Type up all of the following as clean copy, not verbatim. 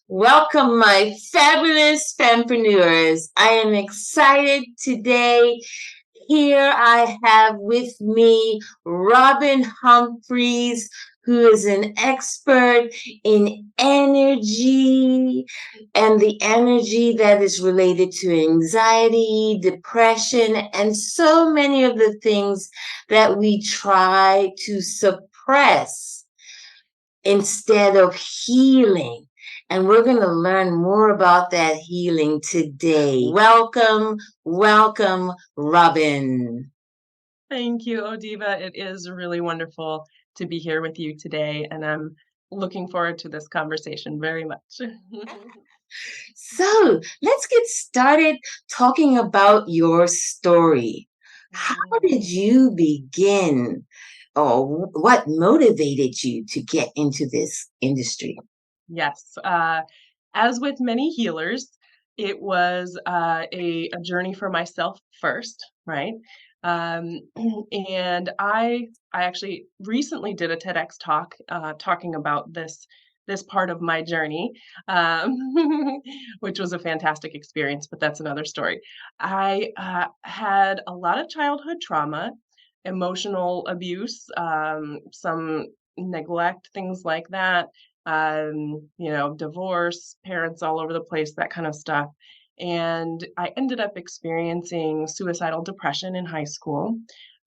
welcome, my fabulous Fempreneurs. I am excited today. Here I have with me Robin Humphreys, who is an expert in energy and the energy that is related to anxiety, depression, and so many of the things that we try to suppress instead of healing. And we're going to learn more about that healing today. Welcome, Robin. Thank you, Odiva. It is really wonderful to be here with you today, and I'm looking forward to this conversation very much. So let's get started talking about your story. How did you begin, or what motivated you to get into this industry? Yes. As with many healers, it was a journey for myself first, right? Um, and I actually recently did a TEDx talk talking about this part of my journey, um, which was a fantastic experience, but that's another story. I had a lot of childhood trauma, emotional abuse, some neglect, things like that, divorce, parents all over the place, that kind of stuff. And I ended up experiencing suicidal depression in high school.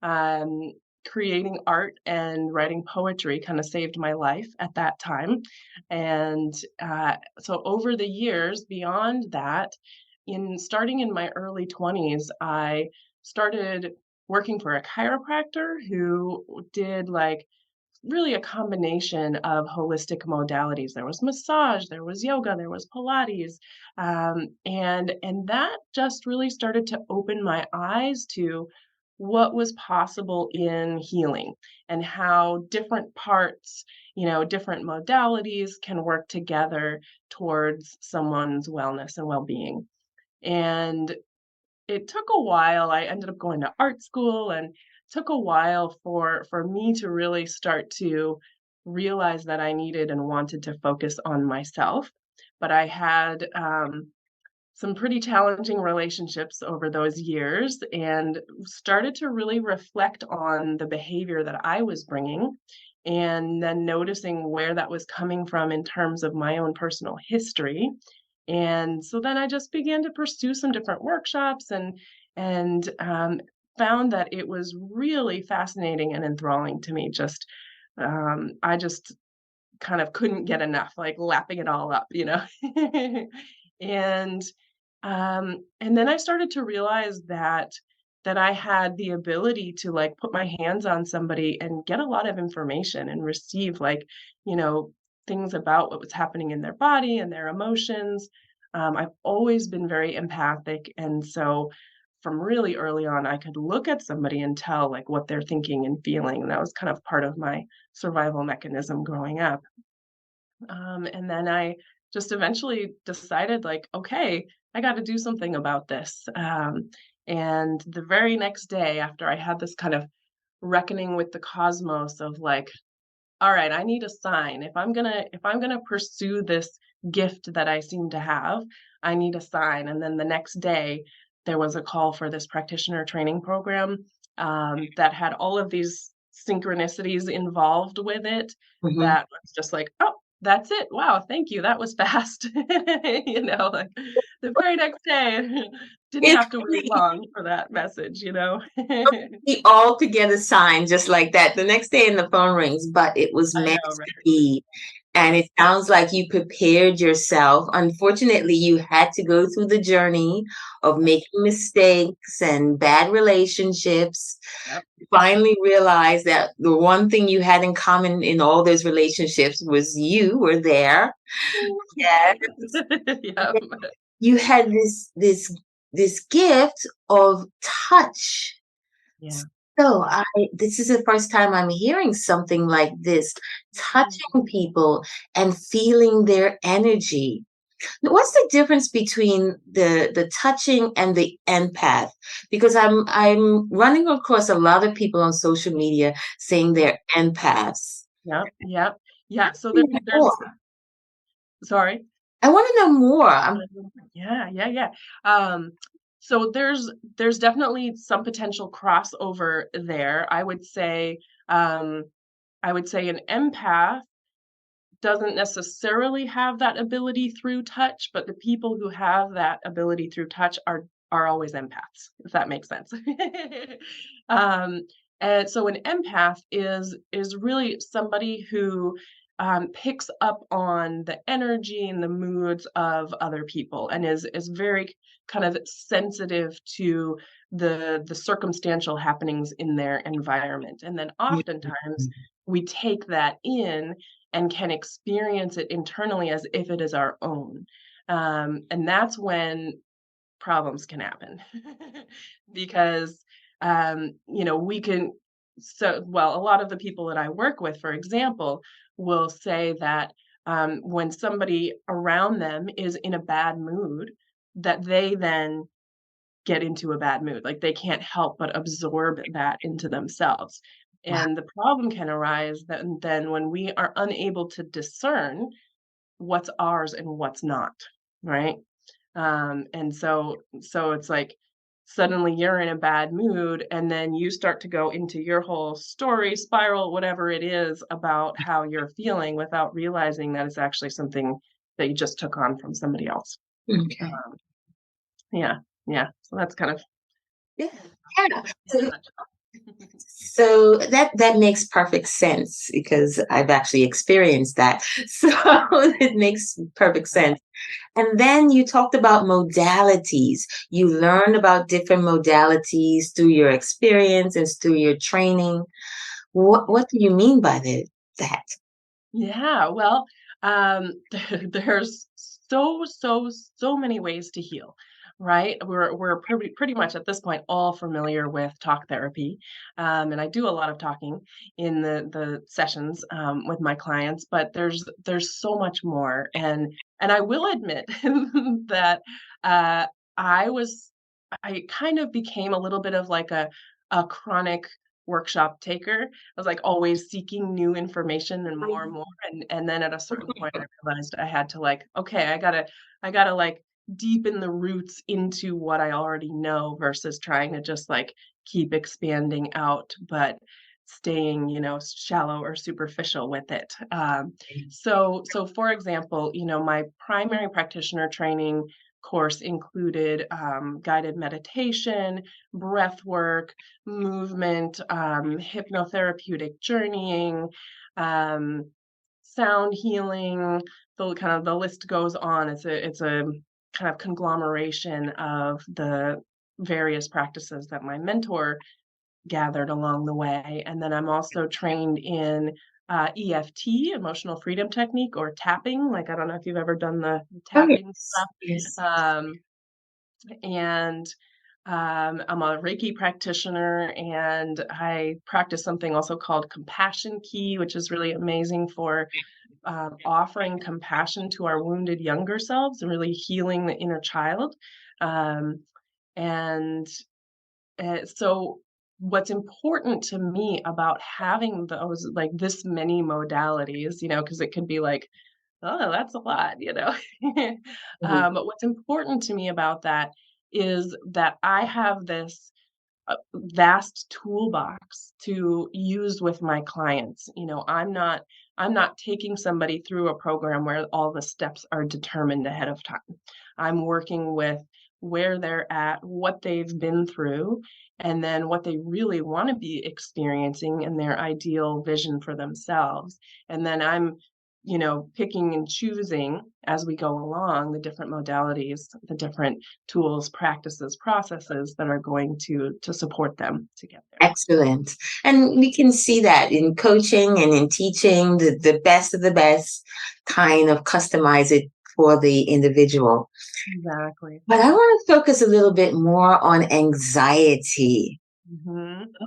Um, Creating art and writing poetry kind of saved my life at that time. And so over the years beyond that, in starting in my early 20s, I started working for a chiropractor who did like really a combination of holistic modalities. There was massage, there was yoga, there was Pilates, and that just really started to open my eyes to what was possible in healing and how different parts, different modalities can work together towards someone's wellness and well-being. And it took a while. I ended up going to art school and took a while for me to really start to realize that I needed and wanted to focus on myself. But I had some pretty challenging relationships over those years and started to really reflect on the behavior that I was bringing and then noticing where that was coming from in terms of my own personal history. And so then I just began to pursue some different workshops and found that it was really fascinating and enthralling to me. I just kind of couldn't get enough, like lapping it all up. and and then I started to realize that I had the ability to like put my hands on somebody and get a lot of information and receive you know, things about what was happening in their body and their emotions. I've always been very empathic, and so from really early on, I could look at somebody and tell like what they're thinking and feeling. And that was kind of part of my survival mechanism growing up. And then I just eventually decided, like, okay, I got to do something about this. And the very next day, after I had this kind of reckoning with the cosmos of like, all right, I need a sign. If I'm gonna pursue this gift that I seem to have, I need a sign. And then the next day, there was a call for this practitioner training program that had all of these synchronicities involved with it. Mhm. That was just like, oh, that's it. Wow, thank you. That was fast. Like the very next day, didn't It's have to wait long for that message. we all could get a sign just like that. The next day, and the phone rings, but it was I meant know, to right? be. And it sounds like you prepared yourself. Unfortunately, you had to go through the journey of Yep, making mistakes and bad relationships. yep. Finally realized that the one thing you had in common in all those relationships was you were there. Yes. Yep. You had this gift of touch. Yeah. So this is the first time I'm hearing something like this, Mhm. touching people and feeling their energy. Now, what's the difference between the touching and the empath? Because I'm running across a lot of people on social media saying they're empaths. Yep, yep. Yeah, so More. there's sorry? I want to know more. Yeah. Um, so there's definitely some potential crossover there. Um, I would say an empath doesn't necessarily have that ability through touch, but the people who have that ability through touch are always empaths, if that makes sense. um, and so an empath is really somebody who picks up on the energy and the moods of other people, and is very kind of sensitive to the circumstantial happenings in their environment. And then oftentimes we take that in and can experience it internally as if it is our own. And that's when problems can happen because, we can. So, well, a lot of the people that I work with, for example, will say that when somebody around them is in a bad mood, that they then get into a bad mood. Like, they can't help but absorb that into themselves. Wow. And the problem can arise then when we are unable to discern what's ours and what's not, right? And so it's like suddenly you're in a bad mood, and then you start to go into your whole story spiral, whatever it is, about how you're feeling without realizing that it's actually something that you just took on from somebody else. Okay. Um, yeah, yeah. So that's kind of Yeah. Yeah. in a So, nutshell. so that makes perfect sense because I've actually experienced that. So it makes perfect sense. And then you talked about modalities. You learned about different modalities through your experience and through your training. What do you mean by that? Yeah, well, there's so many ways to heal, right? We're pretty much at this point all familiar with talk therapy, and I do a lot of talking in the sessions with my clients. But there's so much more, and I will admit that uh, I was I kind of became a little bit of like a chronic workshop taker. I was, like, always seeking new information and more, and then at a certain point, I realized I had to, like, "Okay, I gotta, like, deepen the roots into what I already know versus trying to just, like, keep expanding out, but staying, shallow or superficial with it." So for example, my primary practitioner training course included, guided meditation, breath work, movement, hypnotherapeutic journeying, um, sound healing. The list goes on. It's a kind of conglomeration of the various practices that my mentor gathered along the way. And then I'm also trained in EFT, emotional freedom technique, or tapping. Like, I don't know if you've ever done the Oh, tapping yes. stuff. Yes. And I'm a Reiki practitioner, and I practice something also called Compassion Key, which is really amazing for offering compassion to our wounded younger selves and really healing the inner child. Um, and so, what's important to me about having those, like, this many modalities, because it could be like, oh, that's a lot, you know? Mhm. But what's important to me about that is that I have this vast toolbox to use with my clients. I'm not taking somebody through a program where all the steps are determined ahead of time. I'm working with where they're at, what they've been through, and then what they really want to be experiencing and their ideal vision for themselves. And then I'm picking and choosing as we go along the different modalities, the different tools, practices, processes that are going to support them to get there. Excellent. And we can see that in coaching and in teaching, the best of the best kind of customize it for the individual. Exactly. But I want to focus a little bit more on anxiety.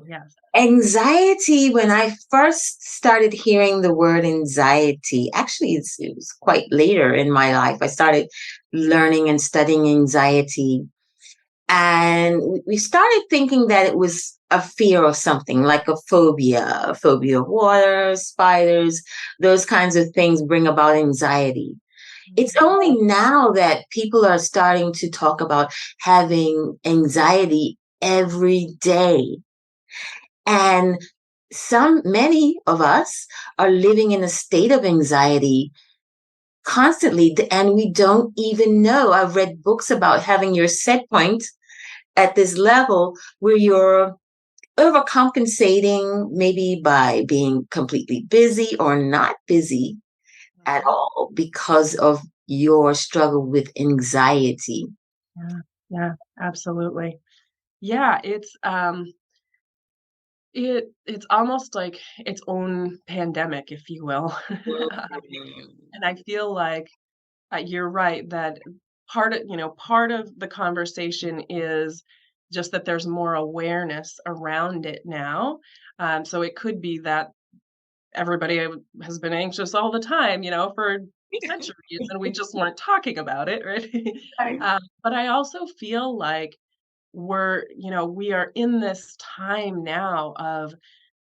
Yes. Anxiety, when I first started hearing the word anxiety, actually, it was quite later in my life. I started learning and studying anxiety. And we started thinking that it was a fear of something, like a phobia of water, spiders, those kinds of things bring about anxiety. It's Mhm. only now that people are starting to talk about having anxiety every day. And many of us are living in a state of anxiety constantly, and we don't even know. I've read books about having your set point at this level where you're overcompensating, maybe by being completely busy or not busy at Mhm. all because of your struggle with anxiety. Yeah, yeah, absolutely. Yeah, it's almost like its own pandemic, if you will. And I feel like, you're right that part of the conversation is just that there's more awareness around it now. So it could be that everybody has been anxious all the time, for centuries, and we just weren't talking about it, right? But I also feel like we are in this time now of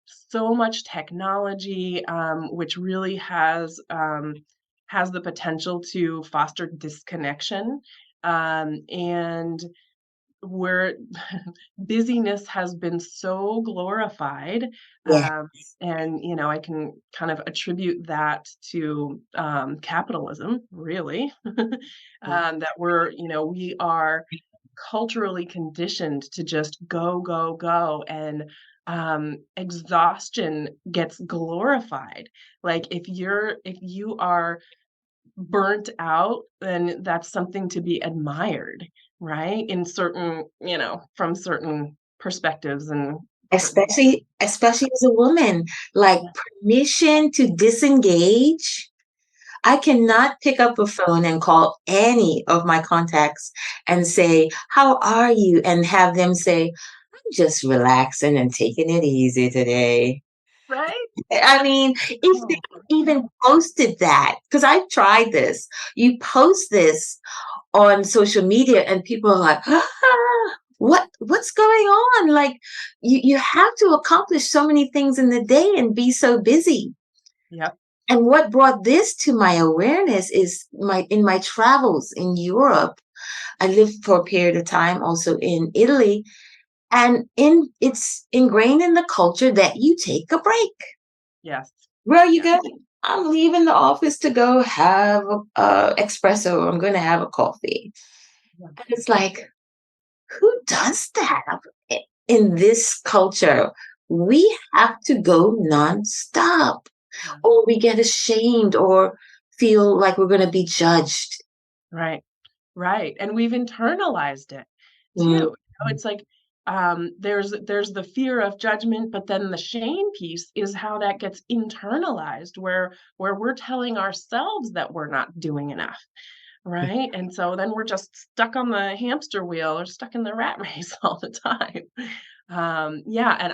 so much technology, which really has the potential to foster disconnection, and where busyness has been so glorified, Yeah. and I can kind of attribute that to capitalism, really, that we are culturally conditioned to just go, go, go, and exhaustion gets glorified. Like if you are burnt out, then that's something to be admired, right? In certain, from certain perspectives and certain. Especially as a woman, like Yeah. permission to disengage. I cannot pick up a phone and call any of my contacts and say, "How are you?" and have them say, "I'm just relaxing and taking it easy today." Right? I mean, if they Oh, even posted that, because I've tried this, you post this on social media and people are like, what's going on? Like you have to accomplish so many things in the day and be so busy. yep. And what brought this to my awareness is my travels in Europe. I lived for a period of time also in Italy, and it's ingrained in the culture that you take a break. Yes. Where are you Yeah. going? I'm leaving the office to go have a espresso. I'm going to have a coffee. Yeah. And it's like, who does that in this culture? We have to go nonstop, Yeah. or we get ashamed or feel like we're going to be judged. Right. Right, and we've internalized it too. Mm, It's like, there's the fear of judgment, but then the shame piece is how that gets internalized, where we're telling ourselves that we're not doing enough, right? And so then we're just stuck on the hamster wheel or stuck in the rat race all the time. Yeah, and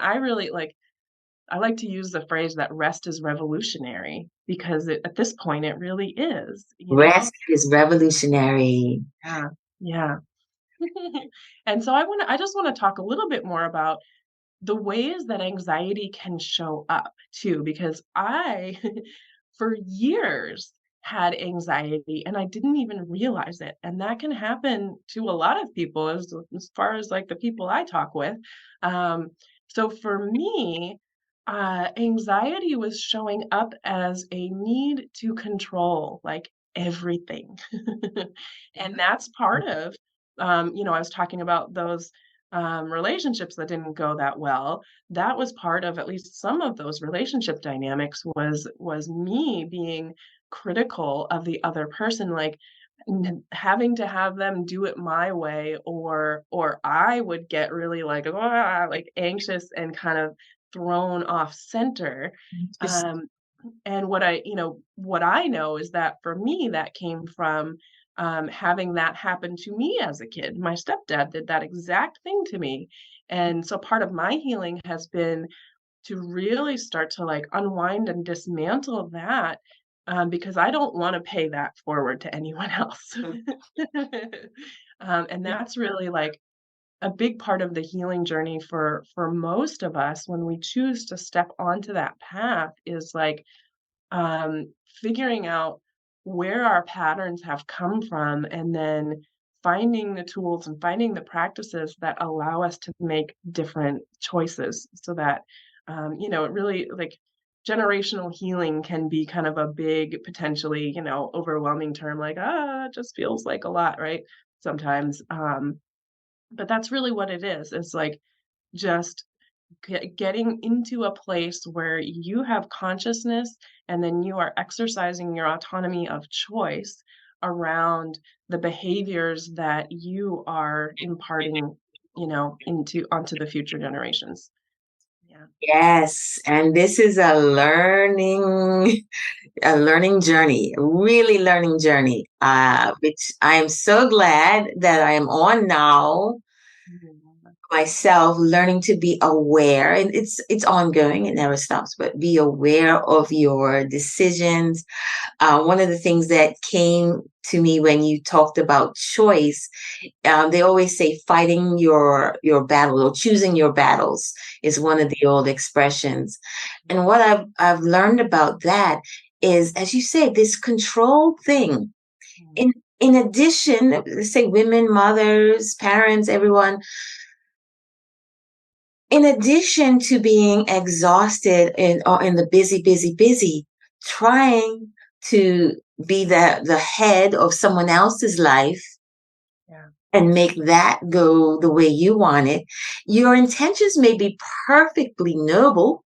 I like to use the phrase that rest is revolutionary because at this point it really is, you know? Rest is revolutionary. Yeah, yeah. And so I just wanna talk a little bit more about the ways that anxiety can show up too, because I, for years, had anxiety and I didn't even realize it, and that can happen to a lot of people as far as, like, the people I talk with. Um, so for me, anxiety was showing up as a need to control, like, everything. And that's part of, I was talking about those, relationships that didn't go that well. That was part of at least some of those relationship dynamics was me being critical of the other person, like having to have them do it my way, or I would get really like like anxious and kind of thrown off center. Um, and what I know is that for me, that came from, having that happen to me as a kid. My stepdad did that exact thing to me. And so part of my healing has been to really start to like unwind and dismantle that, because I don't want to pay that forward to anyone else. And that's really like a big part of the healing journey for most of us when we choose to step onto that path is like, figuring out where our patterns have come from, and then finding the tools and finding the practices that allow us to make different choices so that, it really like generational healing can be kind of a big, potentially, overwhelming term like, it just feels like a lot, right? Sometimes. But that's really what it is. It's like just getting into a place where you have consciousness and then you are exercising your autonomy of choice around the behaviors that you are imparting, into onto the future generations. Yeah. Yes, and this is a learning journey, a really learning journey, which I am so glad that I am on now Mhm. myself, learning to be aware, and it's ongoing, it never stops, but be aware of your decisions. One of the things that came to me when you talked about choice, they always say fighting your battle or choosing your battles is one of the old expressions. And what I've learned about that is, as you say, this control thing. Mhm. In addition, let's say women, mothers, parents, everyone, in addition to being exhausted in the busy, trying to be the head of someone else's life Yeah. and make that go the way you want it, your intentions may be perfectly noble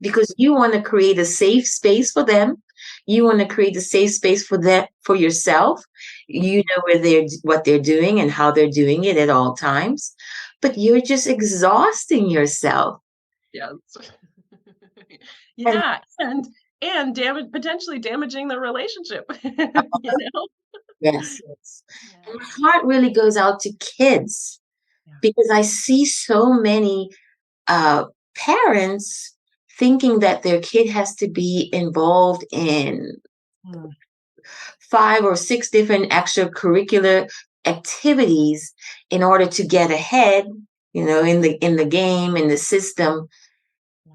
because you want to create a safe space for them. You want to create a safe space for them, for yourself. You Mhm. know what they're doing and how they're doing it at all times. But you're just exhausting yourself. Yes. And Yeah, and potentially damaging the relationship, you know? yes, yes. And Yeah. my heart really goes out to kids Yeah. because I see so many uh, parents thinking that their kid has to be involved in Mm. 5 or 6 different extracurricular activities in order to get ahead, in the game, in the system. Yeah.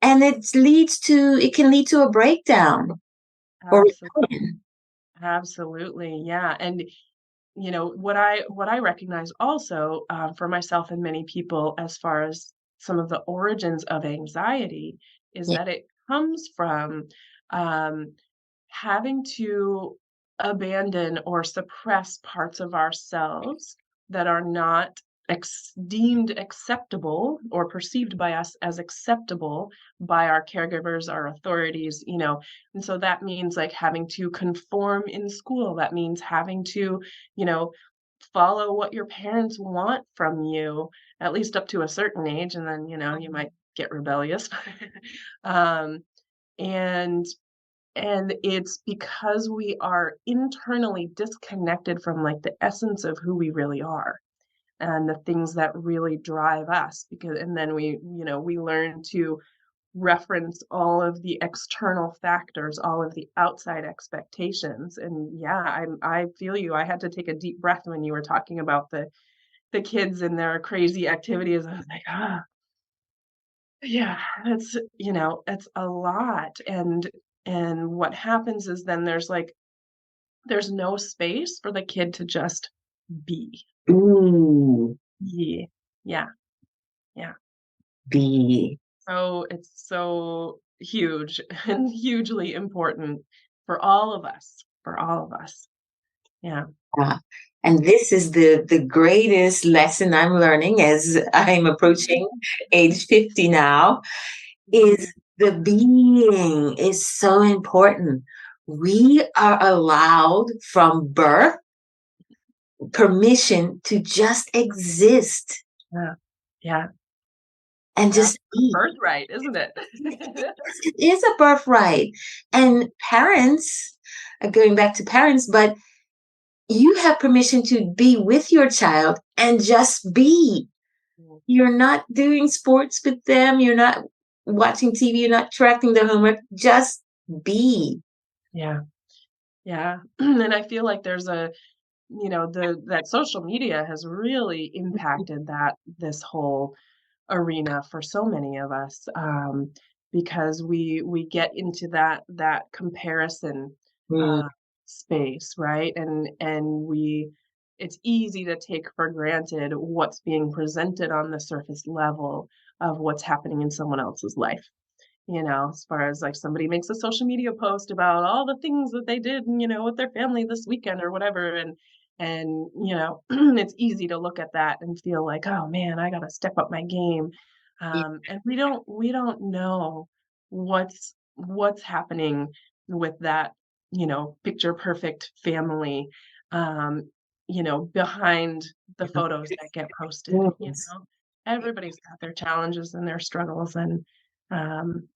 And it can lead to a breakdown or Absolutely. rebellion. Absolutely, yeah, and what I recognize also, for myself and many people as far as some of the origins of anxiety is Yeah. that it comes from, um, having to abandon or suppress parts of ourselves that are not deemed acceptable or perceived by us as acceptable by our caregivers, our authorities, and so that means like having to conform in school. That means having to, you know, follow what your parents want from you, at least up to a certain age, and then, you might get rebellious. um, and and it's because we are internally disconnected from like the essence of who we really are and the things that really drive us, because and then we learn to reference all of the external factors, all of the outside expectations. And yeah, I feel you. I had to take a deep breath when you were talking about the kids and their crazy activities. I was like, yeah, it's a lot. And what happens is then there's no space for the kid to just be. Ooh, Yeah. Yeah. Yeah. be. So it's so huge and hugely important for all of us. Yeah. Uh, and this is the greatest lesson I'm learning as I'm approaching age 50 now, is Mhm. the being is so important. We are allowed from birth permission to just exist Yeah. Yeah. and That's just the be. birthright, isn't it? It is a birthright. And parents, going back to parents, but you have permission to be with your child and just be. Mm. You're not doing sports with them. You're not watching TV. You're not tracking their homework. Just be. Yeah. Yeah. And I feel like there's that social media has really impacted this whole arena for so many of us, because we get into that comparison, Mm, uh, space, right? It's easy to take for granted what's being presented on the surface level of what's happening in someone else's life. As far as like somebody makes a social media post about all the things that they did, with their family this weekend or whatever. It's easy to look at that and feel like, oh man, I got to step up my game. And we don't know what's happening with that, picture perfect family, um, behind the photos that get posted, Yes. everybody's got their challenges and their struggles. Um,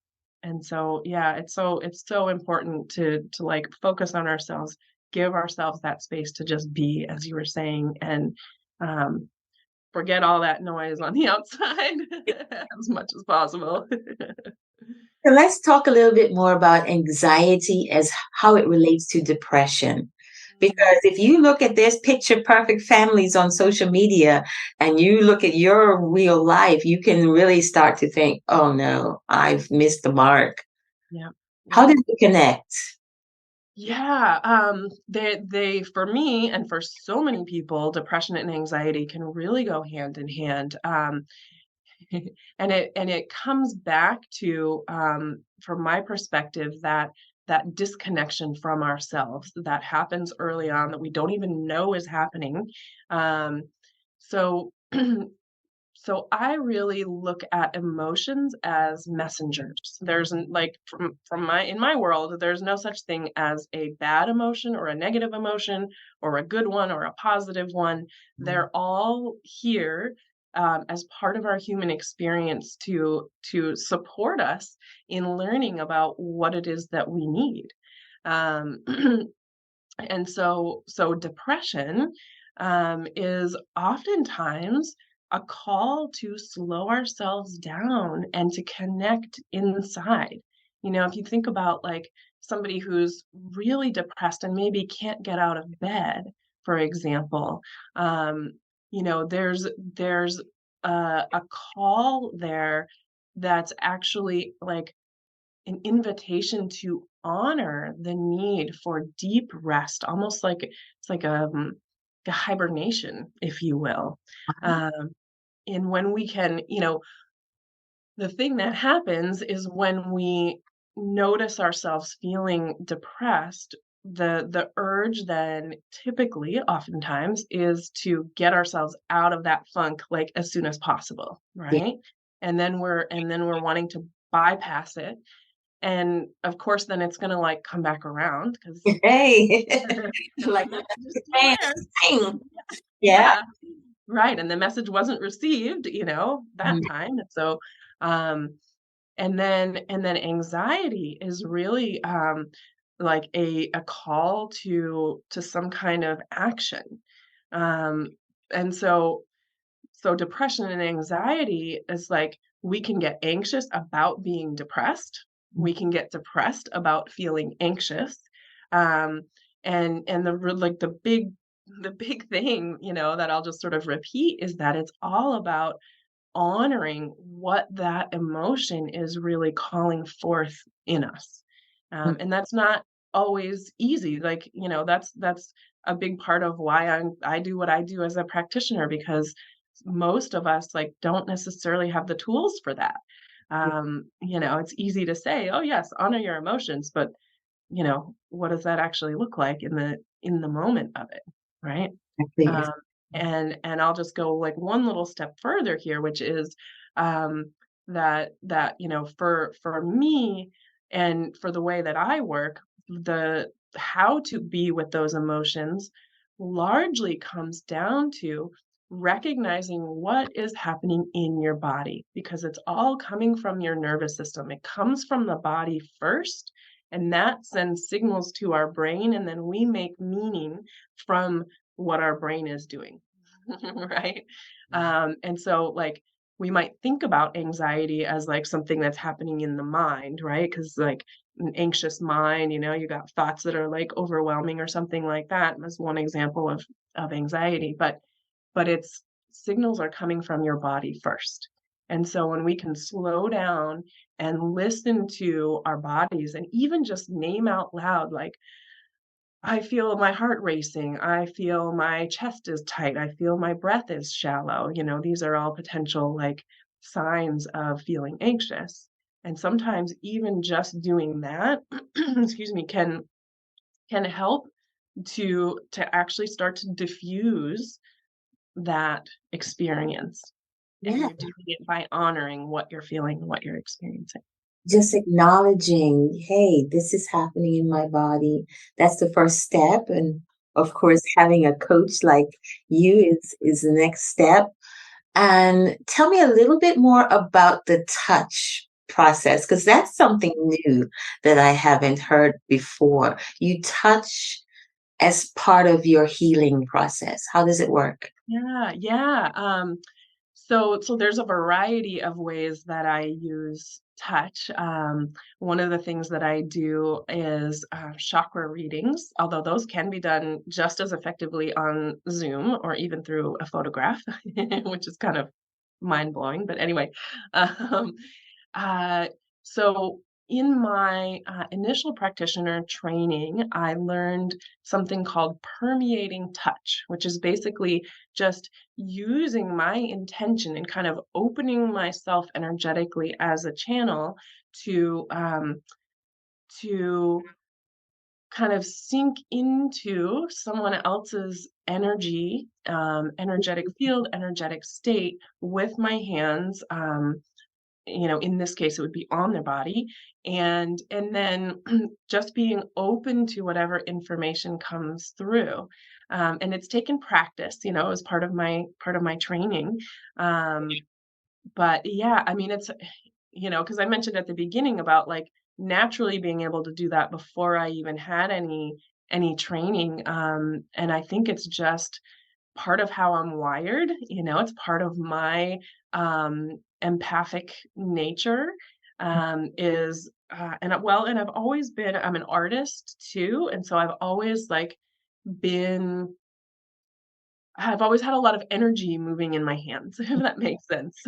and so, yeah, it's so important to like focus on ourselves, give ourselves that space to just be, as you were saying, and um, forget all that noise on the outside as much as possible. So let's talk a little bit more about anxiety as how it relates to depression. Because if you look at this picture perfect families on social media and you look at your real life, you can really start to think, oh no, I've missed the mark. Yeah, How yeah. did you connect? Yeah, they for me and for so many people, depression and anxiety can really go hand in hand. And it comes back to, from my perspective, that disconnection from ourselves that happens early on that we don't even know is happening. Um, so So I really look at emotions as messengers. Like from my in my world, there's no such thing as a bad emotion or a negative emotion or a good one or a positive one. They're all here as part of our human experience to support us in learning about what it is that we need. Um, and so depression is oftentimes a call to slow ourselves down and to connect inside. If you think about like somebody who's really depressed and maybe can't get out of bed, for example, um, there's a call there that's actually like an invitation to honor the need for deep rest, almost like it's like a hibernation, if you will. Um, and when we can, the thing that happens is when we notice ourselves feeling depressed, the urge then typically oftentimes is to get ourselves out of that funk like as soon as possible, Yeah. right? And then we're wanting to bypass it, and of course, then it's gonna, like, come back around because Hey, the like message is still man, there. sing. Yeah. Yeah, right, and the message wasn't received, that Mm, time, and so, um and then anxiety is really, like a call to some kind of action, um, and so depression and anxiety is like we can get anxious about being depressed. mm, We can get depressed about feeling anxious. Um, and like the big thing, that I'll just sort of repeat is that it's all about honoring what that emotion is really calling forth in us. mm, And that's not always easy. Like, that's a big part of why I do what I do as a practitioner, because most of us like don't necessarily have the tools for that. It's easy to say, oh yes, honor your emotions, but what does that actually look like in the moment of it, right? exactly. Um, and I'll just go like one little step further here, which is um, that for me and for the way that I work, the how to be with those emotions largely comes down to recognizing what is happening in your body, because it's all coming from your nervous system. It comes from the body first, and that sends signals to our brain, and then we make meaning from what our brain is doing, right? And so, like, we might think about anxiety as like something that's happening in the mind, right? Because like an anxious mind, you got thoughts that are like overwhelming or something like that. That's one example of anxiety, but it's signals are coming from your body first. And so when we can slow down and listen to our bodies and even just name out loud, like, I feel my heart racing. I feel my chest is tight. I feel my breath is shallow. These are all potential like signs of feeling anxious. And sometimes even just doing that, excuse me, can help to actually start to diffuse that experience. And Yeah. you're doing it by honoring what you're feeling and what you're experiencing. Just acknowledging, hey, this is happening in my body. That's the first step. And of course, having a coach like you is the next step. And tell me a little bit more about the touch process, because that's something new that I haven't heard before. You touch as part of your healing process. How does it work? Yeah, yeah. So there's a variety of ways that I use touch. One of the things that I do is chakra readings, although those can be done just as effectively on Zoom or even through a photograph, which is kind of mind blowing. But anyway, um, uh, so in my initial practitioner training, I learned something called permeating touch, which is basically just using my intention and kind of opening myself energetically as a channel to kind of sink into someone else's energy, energetic field, energetic state with my hands. In this case, it would be on their body, and then just being open to whatever information comes through. And it's taken practice, as part of my training. Um, but yeah, I mean, it's because I mentioned at the beginning about like naturally being able to do that before I even had any training. And I think it's just part of how I'm wired, it's part of my empathic nature. Is and I've always been I'm an artist too, and so been I've always had a lot of energy moving in my hands, if that makes sense.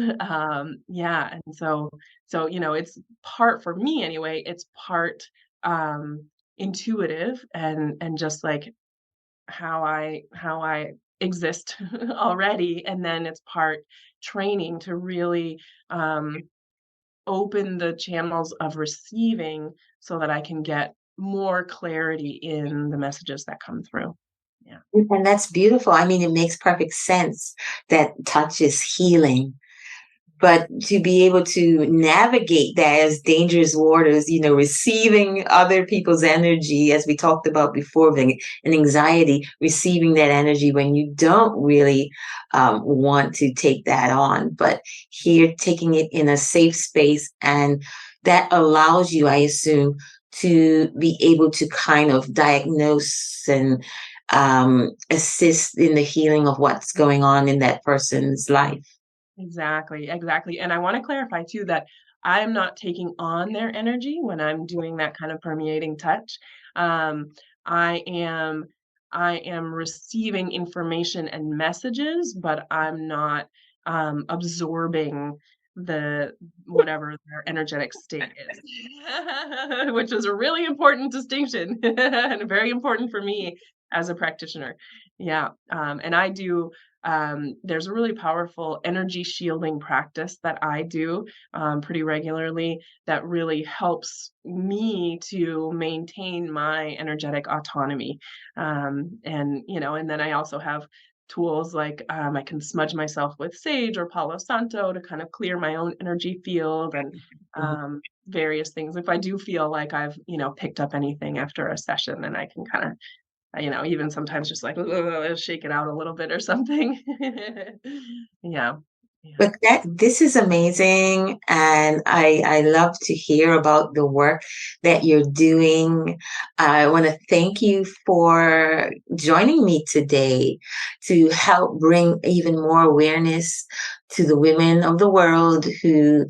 Yeah, and so it's part for me anyway, it's part um intuitive and just like how I exist already, and then it's part training to really open the channels of receiving so that I can get more clarity in the messages that come through. Yeah. And that's beautiful. I mean, it makes perfect sense that touch is healing. But to be able to navigate that as dangerous waters, receiving other people's energy, as we talked about before, and anxiety, receiving that energy when you don't really want to take that on, but here taking it in a safe space, and that allows you, I assume, to be able to kind of diagnose and assist in the healing of what's going on in that person's life. Exactly, exactly, and I wanna clarify too that I am not taking on their energy when I'm doing that kind of permeating touch. Um, I am I am receiving information and messages, but I'm not, absorbing the whatever their energetic state is, which is a really important distinction and very important for me as a practitioner. Yeah, and there's a really powerful energy shielding practice that I do pretty regularly that really helps me to maintain my energetic autonomy. And then I also have tools like I can smudge myself with sage or Palo Santo to kind of clear my own energy field and various things. If I do feel like I've, picked up anything after a session, then I can kind of even sometimes just like shake it out a little bit or something. Yeah. Yeah. But this is amazing, and I love to hear about the work that you're doing. I want to thank you for joining me today to help bring even more awareness to the women of the world who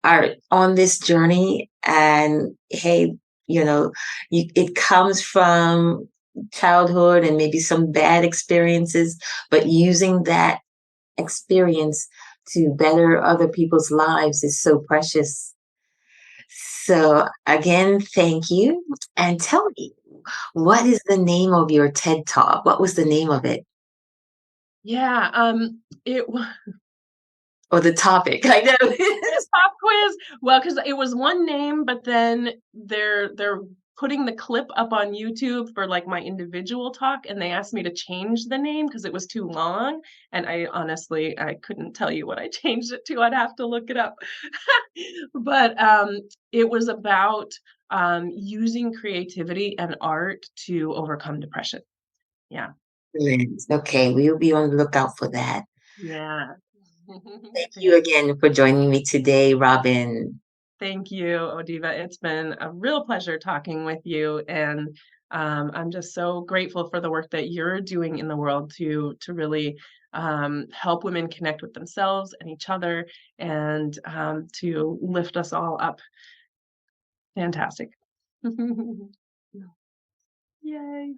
are on this journey. And hey, it comes from childhood and maybe some bad experiences, but using that experience to better other people's lives is so precious. So again, thank you. And tell me, What is the name of your TED Talk? What was the name of it Yeah, it was or the topic? I know. pop quiz. Well, because it was one name, but then they're putting the clip up on YouTube for, like, my individual talk, and they asked me to change the name because it was too long, and I honestly, I couldn't tell you what I changed it to, I'd have to look it up. But, it was about, using creativity and art to overcome depression. Yeah. Brilliant. Okay, we will be on the lookout for that. Yeah. Thank you Thank again for joining me today, Robin. Thank you, Odiva. It's been a real pleasure talking with you, and I'm just so grateful for the work that you're doing in the world to really help women connect with themselves and each other, and to lift us all up. Fantastic. Yay.